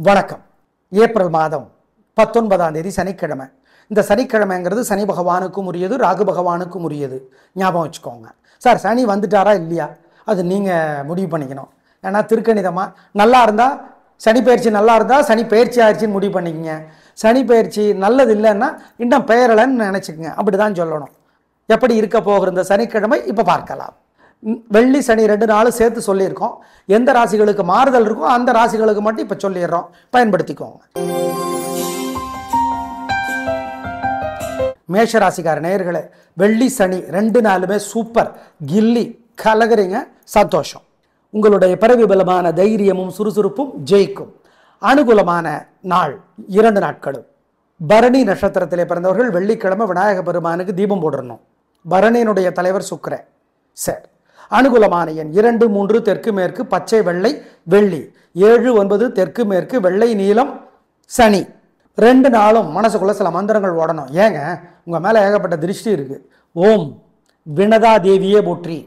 வணக்கம். ஏப்ரல் மாதம் 19ஆம் தேதி சனிக்கிழமை. இந்த சனிக்கிழமைங்கிறது சனி பகவானுக்கும் உரியது, ராகு பகவானுக்கும் உரியது. ஞாபகம் வச்சுக்கோங்க. சார் சனி வந்துட்டாரா இல்லையா, அது நீங்கள் முடிவு பண்ணிக்கணும். ஏன்னா திருக்கணிதமாக நல்லா இருந்தால் சனி பயிற்சி நல்லா இருந்தால் சனி பயிற்சி ஆயிடுச்சின்னு முடிவு பண்ணிக்கங்க. சனி பயிற்சி நல்லது இல்லைன்னா இன்னும் பெயரலைன்னு நினச்சிக்கங்க. அப்படி தான் சொல்லணும். எப்படி இருக்க போகிற இந்த சனிக்கிழமை இப்போ பார்க்கலாம். வெள்ளி சனி 2 நாளும் சேர்த்து சொல்லியிருக்கோம். எந்த ராசிகளுக்கு மாறுதல் இருக்கோ அந்த ராசிகளுக்கு மட்டும் இப்போ சொல்லிடுறோம், பயன்படுத்திக்கோங்க. மேஷ ராசிக்கார நேயர்களே, வெள்ளி சனி 2 நாளுமே சூப்பர், கில்லி கலகரிங்க, சந்தோஷம். உங்களுடைய பிறவி பலமான தைரியமும் சுறுசுறுப்பும் ஜெயிக்கும். அனுகூலமான நாள் 2 நாட்களும். பரணி நட்சத்திரத்திலே பிறந்தவர்கள் வெள்ளிக்கிழமை விநாயக பெருமானுக்கு தீபம் போடணும். பரணியினுடைய தலைவர் சுக்கிரன். சரி. அனுகூலமான எண் 2, 3 தெற்கு மேற்கு பச்சை வெள்ளை வெள்ளி. 7, 9 தெற்கு மேற்கு வெள்ளை நீலம் சனி. 2 நாளும் மனசுக்குள்ள சில மந்திரங்கள் ஓடணும். ஏங்க உங்கள் மேலே ஏகப்பட்ட திருஷ்டி இருக்கு. ஓம் வினதா தேவியே போற்றி,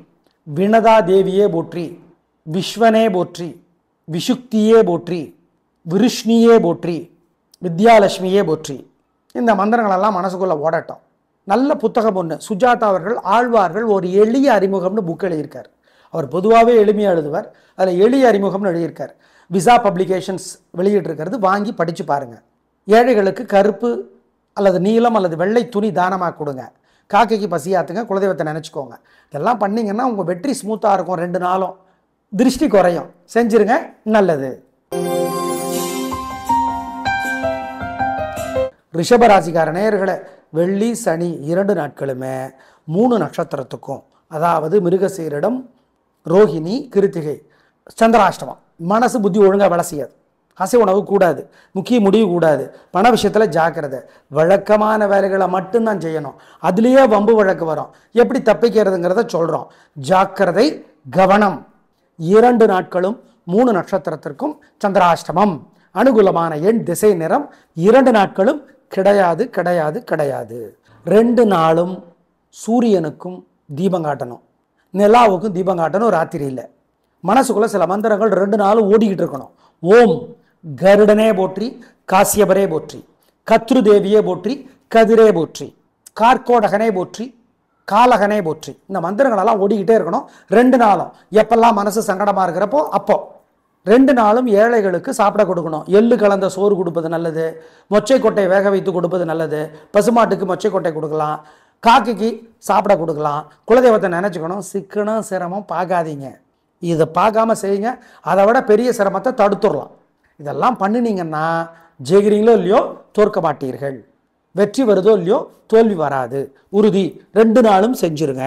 வினதா தேவியே போற்றி, விஸ்வனே போற்றி, விஷுக்தியே போற்றி, விருஷ்ணியே போற்றி, வித்யாலட்சுமியே போற்றி. இந்த மந்திரங்களெல்லாம் மனசுக்குள்ளே ஓடட்டும். நல்ல புத்தகம் ஒன்று, சுஜாதா அவர்கள் ஆழ்வார்கள் ஒரு எளிய அறிமுகம்னு புக் எழுதியிருக்கார். அவர் பொதுவாகவே எளிமையாக எழுதுவார். அதில் எளிய அறிமுகம்னு எழுதியிருக்கார். விசா பப்ளிகேஷன்ஸ் வெளியிட்டிருக்கிறது, வாங்கி படித்து பாருங்கள். ஏழைகளுக்கு கருப்பு அல்லது நீலம் அல்லது வெள்ளை துணி தானமாக கொடுங்க. காக்கைக்கு பசியாத்துங்க, குலதெய்வத்தை நினச்சிக்கோங்க. இதெல்லாம் பண்ணிங்கன்னா உங்கள் வெற்றி ஸ்மூத்தாக இருக்கும். 2 நாளும் திருஷ்டி குறையும். செஞ்சிருங்க, நல்லது. ரிஷபராசிக்கார நேயர்களே, வெள்ளி சனி 2 நாட்களுமே 3 நட்சத்திரத்துக்கும், அதாவது மிருகசீரிடம், ரோஹிணி, கிருத்திகை சந்திராஷ்டமம். மனசு புத்தி ஒழுங்காக வேலை செய்யாது. அசை உணவு கூடாது, முக்கிய முடிவு கூடாது, பண விஷயத்தில் ஜாக்கிரதை. வழக்கமான வேலைகளை மட்டும்தான் செய்யணும். அதுலேயே வம்பு வழக்கு வரும். எப்படி தப்பிக்கிறதுங்கிறத சொல்கிறோம். ஜாக்கிரதை, கவனம். 2 நாட்களும் 3 நட்சத்திரத்திற்கும் சந்திராஷ்டமம். அனுகூலமான எண் திசை நிறம். 2 நாட்களும் கிடையாது கிடையாது கிடையாது. 2 நாளும் சூரியனுக்கும் தீபம் காட்டணும், நிலாவுக்கும் தீபம் காட்டணும். ராத்திரியில் மனசுக்குள்ள சில மந்திரங்கள் 2 நாளும் ஓடிக்கிட்டு இருக்கணும். ஓம் கருடனே போற்றி, காசியபரே போற்றி, கத்ரு தேவியே போற்றி, கதிரே போற்றி, கார்கோடகனே போற்றி, காலகனே போற்றி. இந்த மந்திரங்களெல்லாம் ஓடிக்கிட்டே இருக்கணும் 2 நாளும். எப்பெல்லாம் மனசு சங்கடமாக இருக்கிறப்போ அப்போ. 2 நாளும் ஏழைகளுக்கு சாப்பிட கொடுக்கணும். எள்ளு கலந்த சோறு கொடுப்பது நல்லது. மொச்சை கொட்டை வேக வைத்து கொடுப்பது நல்லது. பசுமாட்டுக்கு மொச்சை கொட்டை கொடுக்கலாம், காக்கைக்கு சாப்பிட கொடுக்கலாம். குலதெய்வத்தை நினச்சிக்கணும். சிக்கனம் சிரமம் பார்க்காதீங்க. இதை பார்க்காம செய்யுங்க. அதை விட பெரிய சிரமத்தை தடுத்துடலாம். இதெல்லாம் பண்ணினீங்கன்னா ஜெயிக்கிறீங்களோ இல்லையோ தோற்க மாட்டீர்கள். வெற்றி வருதோ இல்லையோ தோல்வி வராது, உறுதி. 2 நாளும் செஞ்சிருங்க.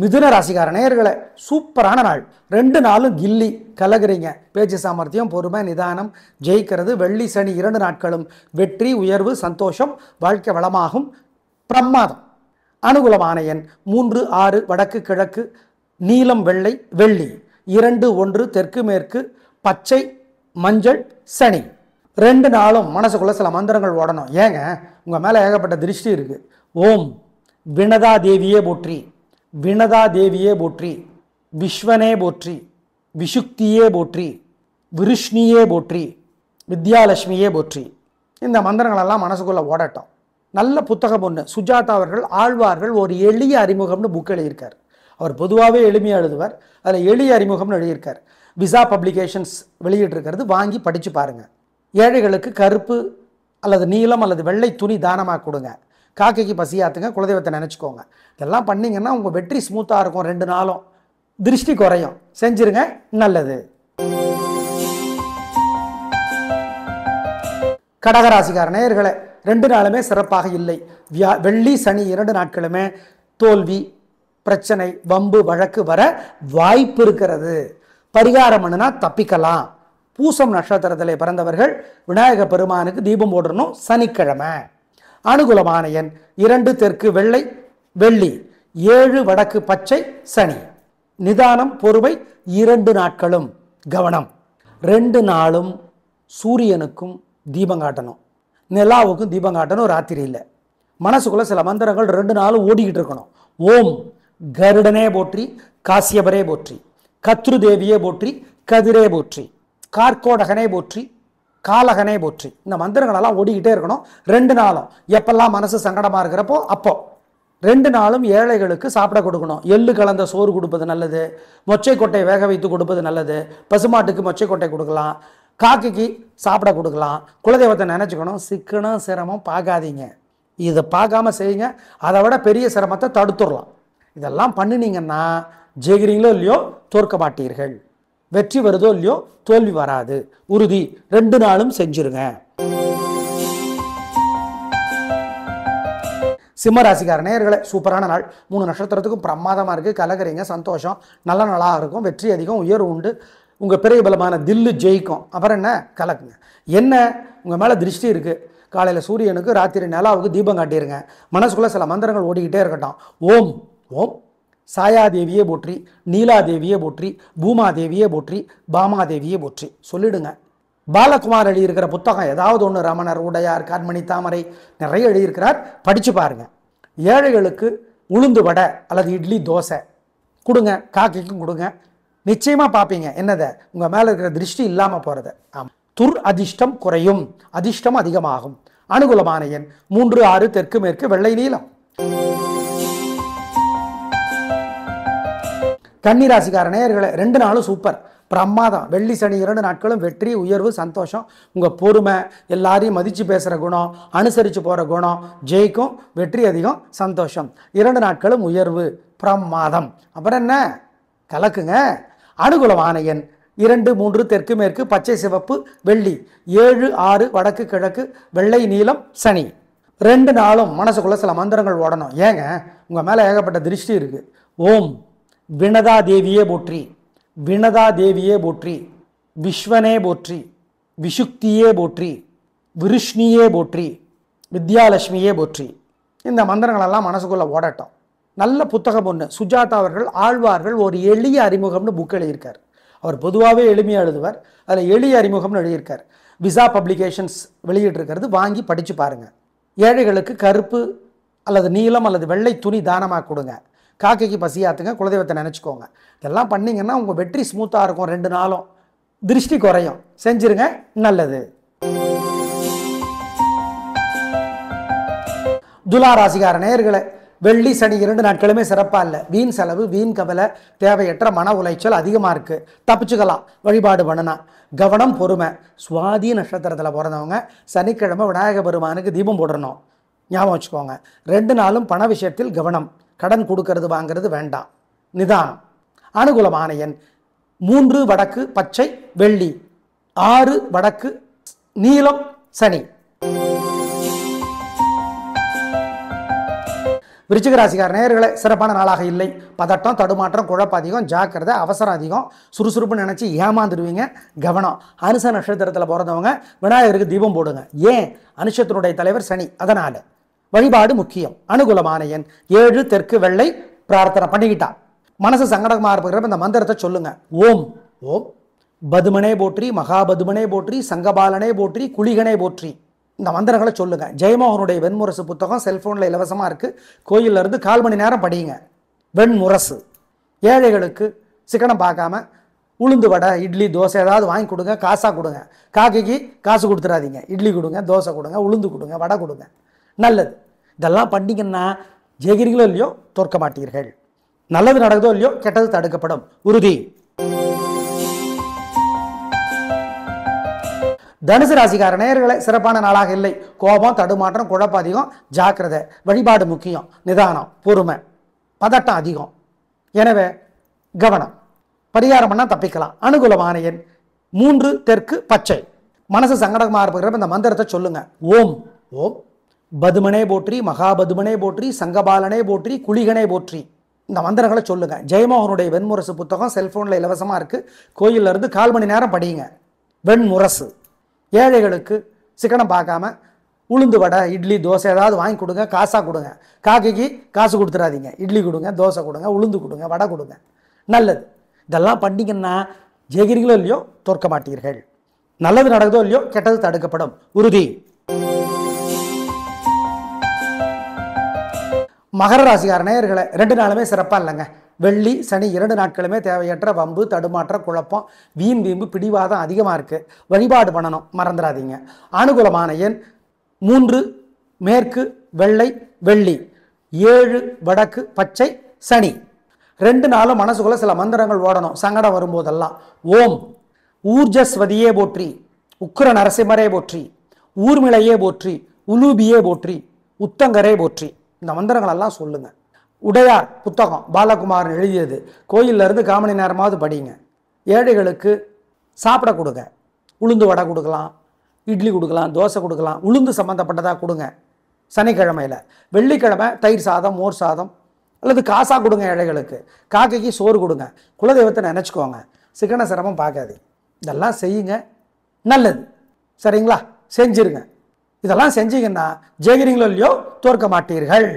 மிதுன ராசிக்கார நேயர்களே, சூப்பரான நாள். 2 நாளும் கில்லி கலகுறீங்க. பேச்சு சாமர்த்தியம், பொறுமை, நிதானம், ஜெயிக்கிறது. வெள்ளி சனி 2 நாட்களும் வெற்றி, உயர்வு, சந்தோஷம், வாழ்க்கை வளமாகும். பிரமாதம். அனுகூலமான எண் 3, 6 வடக்கு கிழக்கு நீலம் வெள்ளை வெள்ளி. 2, 1 தெற்கு மேற்கு பச்சை மஞ்சள் சனி. 2 நாளும் மனசுக்குள்ள சில மந்திரங்கள் ஓடணும். ஏங்க உங்கள் மேலே ஏகப்பட்ட திருஷ்டி இருக்கு. ஓம் வினதா தேவியே போற்றி, வினதா தேவியே போற்றி, விஸ்வனே போற்றி, விஷுக்தியே போற்றி, விருஷ்ணியே போற்றி, வித்யாலட்சுமியே போற்றி. இந்த மந்திரங்களெல்லாம் மனசுக்குள்ளே ஓடட்டும். நல்ல புத்தகம் ஒன்று, சுஜாதா அவர்கள் ஆழ்வார்கள் ஒரு எளிய அறிமுகம்னு புக் எழுதியிருக்கார். அவர் பொதுவாகவே எளிமையாக எழுதுவார். அதில் எளிய அறிமுகம்னு எழுதியிருக்கார். விசா பப்ளிகேஷன்ஸ் வெளியிட்டிருக்கிறது, வாங்கி படித்து பாருங்கள். ஏழைகளுக்கு கருப்பு அல்லது நீலம் அல்லது வெள்ளை துணி தானமாக கொடுங்க. காக்கைக்கு பசியாத்துங்க, குலதெய்வத்தை நினச்சிக்கோங்க. இதெல்லாம் பண்ணிங்கன்னா உங்கள் வெற்றி ஸ்மூத்தாக இருக்கும். 2 நாளும் திருஷ்டி குறையும். செஞ்சிருங்க, நல்லது. கடகராசிக்கார நேயர்களே, 2 நாளுமே சிறப்பாக இல்லை. வெள்ளி சனி 2 நாட்களுமே தோல்வி, பிரச்சனை, வம்பு வழக்கு வர வாய்ப்பு இருக்கிறது. பரிகாரம் பண்ணுனா தப்பிக்கலாம். பூசம் நட்சத்திரத்திலே பிறந்தவர்கள் விநாயக பெருமானுக்கு தீபம் போடணும் சனிக்கிழமை. அனுகூலமான எண் 2 தெற்கு வெள்ளை வெள்ளி. 7 வடக்கு பச்சை சனி. நிதானம், பொறுமை. 2 நாட்களும் கவனம். 2 நாளும் சூரியனுக்கும் தீபம் காட்டணும், நிலாவுக்கும் தீபம் காட்டணும். ராத்திரியில் மனசுக்குள்ள சில மந்திரங்கள் 2 நாளும் ஓடிக்கிட்டு இருக்கணும். ஓம் கருடனே போற்றி, காசியபரே போற்றி, கத்ரு தேவியே போற்றி, கதிரே போற்றி, கார்கோடகனே போற்றி, காலகனே போற்றி. இந்த மந்திரங்களெல்லாம் ஓடிக்கிட்டே இருக்கணும் 2 நாளும். எப்பெல்லாம் மனசு சங்கடமாக இருக்கிறப்போ அப்போ 2 நாளும் ஏழைகளுக்கு சாப்பிட கொடுக்கணும். எள்ளு கலந்த சோறு கொடுப்பது நல்லது, மொச்சை கொட்டை வேக வைத்து கொடுப்பது நல்லது. பசுமாட்டுக்கு மொச்சை கொட்டை கொடுக்கலாம், காக்கைக்கு சாப்பிட கொடுக்கலாம். குலதெய்வத்தை நினச்சிக்கணும். சிக்கனம் சிரமம் பார்க்காதீங்க, இதை பார்க்காம செய்யுங்க. அதை விட பெரிய சிரமத்தை தடுத்துடலாம். இதெல்லாம் பண்ணினீங்கன்னா ஜெயிக்கிறீங்களோ இல்லையோ தோற்க மாட்டீர்கள். வெற்றி வருதோ இல்லையோ தோல்வி வராது, உறுதி. 2 நாளும் செஞ்சிருங்க. சிம்மராசிக்கார நேயர்களே, சூப்பரான நாள். 3 நட்சத்திரத்துக்கும் பிரமாதமாக இருக்குது. கலகரிங்க, சந்தோஷம், நல்ல நாளாக இருக்கும். வெற்றி அதிகம், உயர்வு உண்டு. உங்கள் பெரிய பலமான தில்லு ஜெயிக்கும். அப்புறம் என்ன, கலக்குங்க. என்ன, உங்கள் மேலே திருஷ்டி இருக்குது. காலையில் சூரியனுக்கு, ராத்திரி நிலாவுக்கு தீபம் காட்டிடுங்க. மனசுக்குள்ளே சில மந்திரங்கள் ஓடிக்கிட்டே இருக்கட்டும். ஓம் ஓம் சாயாதேவியே போற்றி, நீலாதேவியே போற்றி, பூமாதேவியே போற்றி, பாமாதேவியே போற்றி சொல்லிடுங்க. பாலகுமார் எழுதியிருக்கிற புத்தகம் ஏதாவது ஒன்று, ரமணர், உடையார், கண்மணி, தாமரை, நிறைய எழுதியிருக்கிறார். படித்து பாருங்க. ஏழைகளுக்கு உளுந்து வடை அல்லது இட்லி தோசை கொடுங்க, காக்கைக்கும் கொடுங்க. நிச்சயமாக பார்ப்பீங்க என்னதை, உங்கள் மேலே இருக்கிற திருஷ்டி இல்லாமல் போகிறத. ஆமாம், துர் அதிர்ஷ்டம் குறையும், அதிர்ஷ்டம் அதிகமாகும். அனுகூலமான எண் 3, 6, தெற்கு மேற்கு, வெள்ளை நீலம். கன்னிராசிக்கார நேயர்களே, 2 நாளும் சூப்பர், பிரமாதம். வெள்ளி சனி 2 நாட்களும் வெற்றி, உயர்வு, சந்தோஷம். உங்கள் பொறுமை, எல்லாரையும் மதித்து பேசுகிற குணம், அனுசரித்து போகிற குணம் ஜெயிக்கும். வெற்றி அதிகம், சந்தோஷம். 2 நாட்களும் உயர்வு, பிரமாதம். அப்புறம் என்ன, கலக்குங்க. அனுகூலமான எண் 2, 3, தெற்கு மேற்கு, பச்சை சிவப்பு, வெள்ளி. 7, 6, வடக்கு கிழக்கு, வெள்ளை நீலம், சனி. 2 நாளும் மனசுக்குள்ளே சில மந்திரங்கள் ஓடணும். ஏங்க, உங்கள் மேலே ஏகப்பட்ட திருஷ்டி இருக்குது. ஓம் வினதா தேவியே போற்றி, வினதா தேவியே போற்றி, விஸ்வனே போற்றி, விஷுக்தியே போற்றி, விருஷ்ணியே போற்றி, வித்யாலட்சுமியே போற்றி. இந்த மந்திரங்களெல்லாம் மனசுக்குள்ளே ஓடட்டும். நல்ல புத்தகம் ஒன்று, சுஜாதா அவர்கள் ஆழ்வார்கள் ஒரு எளிய அறிமுகம்னு புக் எழுதியிருக்கார். அவர் பொதுவாகவே எளிமையாக எழுதுவார். அதில் எளிய அறிமுகம்னு எழுதியிருக்கார். விசா பப்ளிகேஷன்ஸ் வெளியிட்டிருக்கிறது, வாங்கி படித்து பாருங்கள். ஏழைகளுக்கு கருப்பு அல்லது நீலம் அல்லது வெள்ளை துணி தானமாக கொடுங்க. காக்கைக்கு பசியாத்துங்க, குலதெய்வத்தை நினச்சிக்கோங்க. இதெல்லாம் பண்ணிங்கன்னா உங்கள் வெற்றி ஸ்மூத்தாக இருக்கும். 2 நாளும் திருஷ்டி குறையும். செஞ்சிருங்க, நல்லது. துலா ராசிக்கார நேயர்களே, வெள்ளி சனி 2 நாட்களுமே சிறப்பாக இல்லை. வீண் செலவு, வீண் கவலை, தேவையற்ற மன உளைச்சல் அதிகமாக இருக்குது. தப்பிச்சுக்கலாம் வழிபாடு பண்ணுனா. கவனம், பொறுமை. சுவாதி நட்சத்திரத்தில் பிறந்தவங்க சனிக்கிழமை விநாயக பெருமானுக்கு தீபம் போடணும். ஞாபகம் வச்சுக்கோங்க. 2 நாளும் பண விஷயத்தில் கவனம். கடன் கொடுக்கறது வாங்கிறது வேண்டாம், நிதானம். அனுகூலமான எண் 3, வடக்கு பச்சை, வெள்ளி. 6, வடக்கு நீலம், சனி. விருச்சிக ராசிக்கார நேயர்களே, சிறப்பான நாளாக இல்லை. பதட்டம், தடுமாற்றம், குழப்பம் அதிகம், ஜாக்கிரதை, அவசரம் அதிகம். சுறுசுறுப்புன்னு நினச்சி ஏமாந்துடுவீங்க, கவனம். அனுச நட்சத்திரத்தில் பிறந்தவங்க விநாயகருக்கு தீபம் போடுங்க. ஏன், அனுஷத்தினுடைய தலைவர் சனி, அதனால் வழிபாடு முக்கியம். அனுகூலமான எண் 7, தெற்கு வெள்ளை. பிரார்த்தனை பண்ணிக்கிட்டா மனசு சங்கடமாக இருக்கிறப்ப இந்த மந்திரத்தை சொல்லுங்க. ஓம் ஓம் பதுமனே போற்றி, மகாபதுமனே போற்றி, சங்கபாலனே போற்றி, குளிகனே போற்றி. இந்த மந்திரங்களை சொல்லுங்க. ஜெயமோகனுடைய வெண்முரசு புத்தகம் செல்போனில் இலவசமாக இருக்குது. கோயிலிருந்து 1/4 மணி நேரம் படிங்க. வெண்முரசு. ஏழைகளுக்கு சிக்கனம் பார்க்காம உளுந்து வடை, இட்லி, தோசை ஏதாவது வாங்கி கொடுங்க, காசாக கொடுங்க. காக்கைக்கு காசு கொடுத்துடாதீங்க. இட்லி கொடுங்க, தோசை கொடுங்க, உளுந்து கொடுங்க, வடை கொடுங்க, நல்லது. இதெல்லாம் பண்ணிங்கன்னா ஜெயிக்கிறீங்களோ இல்லையோ தோற்க மாட்டீர்கள். நல்லது நடக்குதோ இல்லையோ கெட்டது தடுக்கப்படும், உறுதி. தனுசு ராசிக்கார நேயர்களே, சிறப்பான நாளாக இல்லை. கோபம், தடுமாற்றம், குழப்பம் அதிகம், ஜாக்கிரதை. வழிபாடு முக்கியம். நிதானம், பொறுமை. பதட்டம் அதிகம், எனவே கவனம். பரிகாரம் பண்ணால் தப்பிக்கலாம். அனுகூலமான எண் 3, தெற்கு பச்சை. மனசு சங்கடமாக இருக்கிறப்ப இந்த மந்திரத்தை சொல்லுங்க. ஓம் ஓம் பதுமனே போற்றி, மகாபதுமனே போற்றி, சங்கபாலனே போற்றி, குளிகனே போற்றி. இந்த மந்திரங்களை சொல்லுங்க. ஜெயமோகனுடைய வெண்முரசு புத்தகம் செல்போனில் இலவசமாக இருக்குது. கோயிலிருந்து 1/4 மணி நேரம் படிங்க. வெண்முரசு. ஏழைகளுக்கு சிக்கனம் பார்க்காம உளுந்து வடை, இட்லி, தோசை ஏதாவது வாங்கி கொடுங்க, காசாக கொடுங்க. காக்கைக்கு காசு கொடுத்துடாதீங்க. இட்லி கொடுங்க, தோசை கொடுங்க, உளுந்து கொடுங்க, வடை கொடுங்க, நல்லது. இதெல்லாம் பண்ணிங்கன்னா ஜெயிக்கிறீங்களோ இல்லையோ தோற்க மாட்டீர்கள். நல்லது நடக்குதோ இல்லையோ கெட்டது தடுக்கப்படும், உறுதி. மகர ராசிக்கார நேயர்களே, 2 நாளுமே சிறப்பாக இல்லைங்க. வெள்ளி சனி 2 நாட்களுமே தேவையற்ற வம்பு தடுமாற்ற குழப்பம் வீண் வீம்பு பிடிவாதம் அதிகமாக இருக்குது. வழிபாடு பண்ணணும், மறந்துடாதீங்க. அனுகூலமான எண் 3 மேற்கு வெள்ளை வெள்ளி, 7 வடக்கு பச்சை சனி. 2 நாளும் மனசுக்குள்ள சில மந்திரங்கள் ஓடணும் சங்கடம் வரும்போதெல்லாம். ஓம் ஊர்ஜஸ்வதியே போற்றி, உக்கிர நரசிம்மரே போற்றி, ஊர்மிளையே போற்றி, உலூபியே போற்றி, உத்தங்கரே போற்றி. இந்த மந்திரங்களெல்லாம் சொல்லுங்கள். உடையார் புத்தகம் பாலகுமாரன் எழுதியது. கோயிலில் இருந்து 1/4 மணி நேரமாவது படிங்க. ஏழைகளுக்கு சாப்பிட கொடுங்க. உளுந்து வடை கொடுக்கலாம், இட்லி கொடுக்கலாம், தோசை கொடுக்கலாம், உளுந்து சம்மந்தப்பட்டதாக கொடுங்க சனிக்கிழமையில். வெள்ளிக்கிழமை தயிர் சாதம் மோர் சாதம் அல்லது காசா கொடுங்க ஏழைகளுக்கு. காக்கைக்கு சோறு கொடுங்க. குலதெய்வத்தை நினச்சிக்கோங்க. சிக்கன சிரமம் பார்க்காது. இதெல்லாம் செய்யுங்க, நல்லது. சரிங்களா? செஞ்சிருங்க. இதெல்லாம் செஞ்சீங்கன்னா ஜெயிக்கிறீங்களோ இல்லையோ தோற்க மாட்டீர்கள்.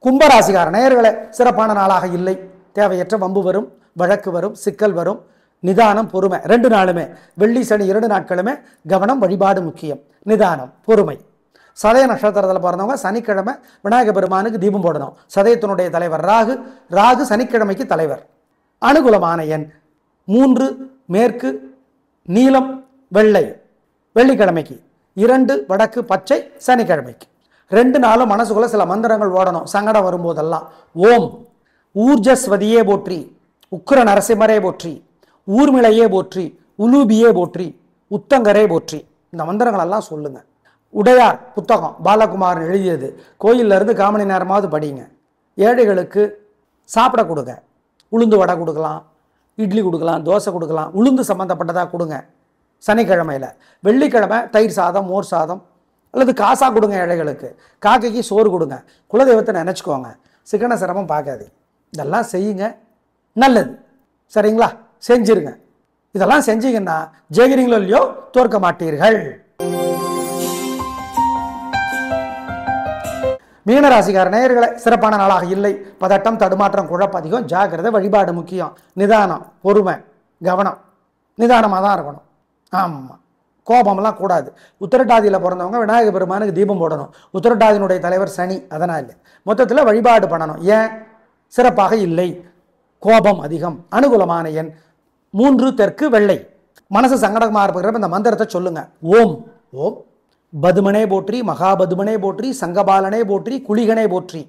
கும்பராசிக்கார நேயர்களே, சிறப்பான நாளாக இல்லை. தேவையற்ற வம்பு வரும், வழக்கு வரும், சிக்கல் வரும். நிதானம் பொறுமை 2 நாளுமே, வெள்ளி சனி 2 நாட்களுமே கவனம், வழிபாடு முக்கியம். நிதானம் பொறுமை. சதய நட்சத்திரத்தில் பிறந்தவங்க சனிக்கிழமை விநாயக பெருமானுக்கு தீபம் போடணும். சதயத்தினுடைய தலைவர் ராகு. ராகு சனிக்கிழமைக்கு தலைவர். அனுகூலமான எண் 3 மேற்கு நீலம் வெள்ளை வெள்ளிக்கிழமைக்கு, 2 வடக்கு பச்சை சனிக்கிழமைக்கு. 2 நாளும் மனசுக்குள்ள சில மந்திரங்கள் ஓடணும் சங்கடம் வரும்போதெல்லாம். ஓம் ஊர்ஜஸ்வதியே போற்றி, உக்கிர நரசிம்மரே போற்றி, ஊர்மிளையே போற்றி, உலூபியே போற்றி, உத்தங்கரே போற்றி. இந்த மந்திரங்களெல்லாம் சொல்லுங்கள். உடையார் புத்தகம் பாலகுமாரன் எழுதியது. கோயிலில் இருந்து 1/4 மணி நேரமாவது படிங்க. ஏழைகளுக்கு சாப்பிட கொடுங்க. உளுந்து வடை கொடுக்கலாம், இட்லி கொடுக்கலாம், தோசை கொடுக்கலாம், உளுந்து சம்மந்தப்பட்டதாக கொடுங்க சனிக்கிழமையில். வெள்ளிக்கிழமை தயிர் சாதம் மோர் சாதம் அல்லது காசா கொடுங்க ஏழைகளுக்கு. காக்கைக்கு சோறு கொடுங்க. குலதெய்வத்தை நினச்சிக்கோங்க. சிக்கன சிரமம் பார்க்காது. இதெல்லாம் செய்யுங்க, நல்லது. சரிங்களா? செஞ்சிருங்க. இதெல்லாம் செஞ்சீங்கன்னா ஜெயிக்கிறீங்களோ இல்லையோ தோற்க மாட்டீர்கள். மீனராசிக்கார நேயர்களே, சிறப்பான நாளாக இல்லை. பதட்டம் தடுமாற்றம் குழப்பம் அதிகம். ஜாக்கிரதை, வழிபாடு முக்கியம். நிதானம் பொறுமை கவனம். நிதானமாக தான் இருக்கணும். ஆமாம், கோபமெல்லாம் கூடாது. உத்திரட்டாதியில் பிறந்தவங்க விநாயக பெருமானுக்கு தீபம் போடணும். உத்திரட்டாதியினுடைய தலைவர் சனி. அதனால் மொத்தத்தில் வழிபாடு பண்ணணும். ஏன் சிறப்பாக இல்லை? கோபம் அதிகம். அனுகூலமான எண் 3 தெற்கு வெள்ளை. மனசு சங்கடமாக இருக்கிறப்ப இந்த மந்திரத்தை சொல்லுங்க. ஓம் ஓம் பதுமனே போற்றி, மகாபதுமனே போற்றி, சங்கபாலனே போற்றி, குளிகனே போற்றி.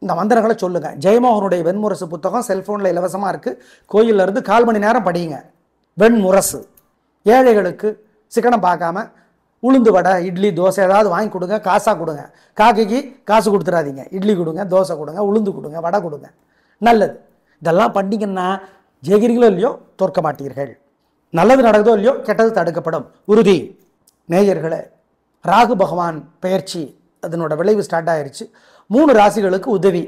இந்த மந்திரங்களை சொல்லுங்க. ஜெயமோகனுடைய வெண்முரசு புத்தகம் செல்போனில் இலவசமாக இருக்குது. கோயிலில் இருந்து 1/4 மணி நேரம் படிங்க. வெண்முரசு. ஏழைகளுக்கு சிக்கனம் பார்க்காம உளுந்து வடை இட்லி தோசை ஏதாவது வாங்கி கொடுங்க. காசாக கொடுங்க. காக்கைக்கு காசு கொடுத்துடாதீங்க. இட்லி கொடுங்க, தோசை கொடுங்க, உளுந்து கொடுங்க, வடை கொடுங்க. நல்லது. இதெல்லாம் பண்ணிங்கன்னா ஜெயிக்கிறீங்களோ இல்லையோ தோற்க மாட்டீர்கள். நல்லது நடக்குதோ இல்லையோ கெட்டது தடுக்கப்படும். உறுதி. நேயர்களே, ராகு பகவான் பெயர்ச்சி அதனோட விளைவு ஸ்டார்ட் ஆயிடுச்சு. 3 ராசிகளுக்கு உதவி.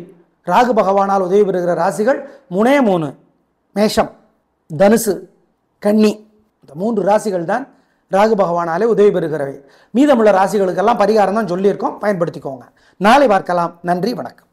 ராகு பகவானால் உதவி பெறுகிற ராசிகள் 3 மேஷம், தனுசு, கன்னி. இந்த 3 ராசிகள் தான் ராகு பகவானாலே உதவி பெறுகிறவை. மீதமுள்ள ராசிகளுக்கெல்லாம் பரிகாரம் தான் சொல்லியிருக்கோம், பயன்படுத்திக்கோங்க. நாளை பார்க்கலாம். நன்றி, வணக்கம்.